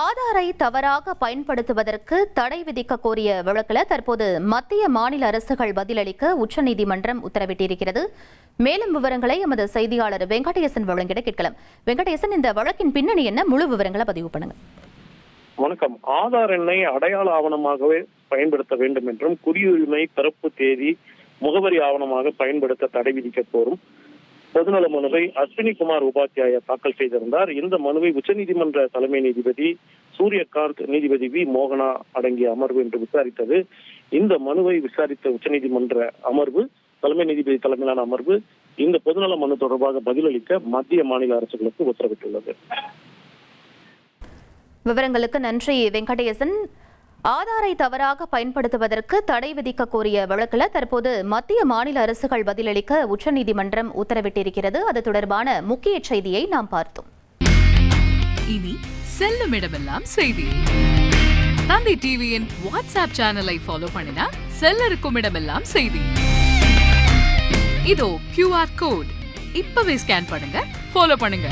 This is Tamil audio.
ஆதாரை தவறாக பயன்படுத்துவதற்கு தடை விதிக்க கோரிய வழக்கில் தற்போது மத்திய மாநில அரசுகள் பதிலளிக்க உச்சநீதிமன்றம் உத்தரவிட்டிருக்கிறது. மேலும் விவரங்களை எமது செய்தியாளர் வெங்கடேசன் வழங்கிட கேட்கலாம். வெங்கடேசன், இந்த வழக்கின் பின்னணி என்ன? முழு விவரங்களை பதிவு பண்ணுங்க. வணக்கம். ஆதார் எண்ணை அடையாள ஆவணமாகவே பயன்படுத்த வேண்டும் என்றும் குடியுரிமை, பிறப்பு தேதி, முகவரி ஆவணமாக பயன்படுத்த தடை விதிக்க கோரும் பொதுநல மனுவை அஸ்வினிகுமார் உபாத்யாயா தாக்கல் செய்திருந்தார். இந்த மனுவை உச்சநீதிமன்ற தலைமை நீதிபதி சூரியகாந்த், நீதிபதி வி மோகனா அடங்கிய அமர்வு என்று விசாரித்தது. இந்த மனுவை விசாரித்த உச்சநீதிமன்ற அமர்வு, தலைமை நீதிபதி தலைமையிலான அமர்வு, இந்த பொதுநல மனு தொடர்பாக பதிலளிக்க மத்திய மாநில அரசுகளுக்கு உத்தரவிட்டுள்ளது. விவரங்களுக்கு நன்றி வெங்கடேசன். ஆதாரை தவறாக பயன்படுத்துவதற்கு தடை விதிக்க கோரிய வழக்கில் தற்போது மத்திய மாநில அரசுகள் பதிலளிக்க உச்சநீதிமன்றம் உத்தரவிட்டிருக்கிறது. அது தொடர்பான முக்கிய செய்தியை நாம் பார்த்தோம். இனி செல்லும் இடமெல்லாம் செய்தி. தந்தை டிவியின் வாட்ஸ்அப் சேனலை ஃபாலோ பண்ணினா செல்ல இருக்கும் இடமெல்லாம் செய்தி. இதோ QR கோட், இப்பவே ஸ்கேன் பண்ணுங்க, ஃபாலோ பண்ணுங்க.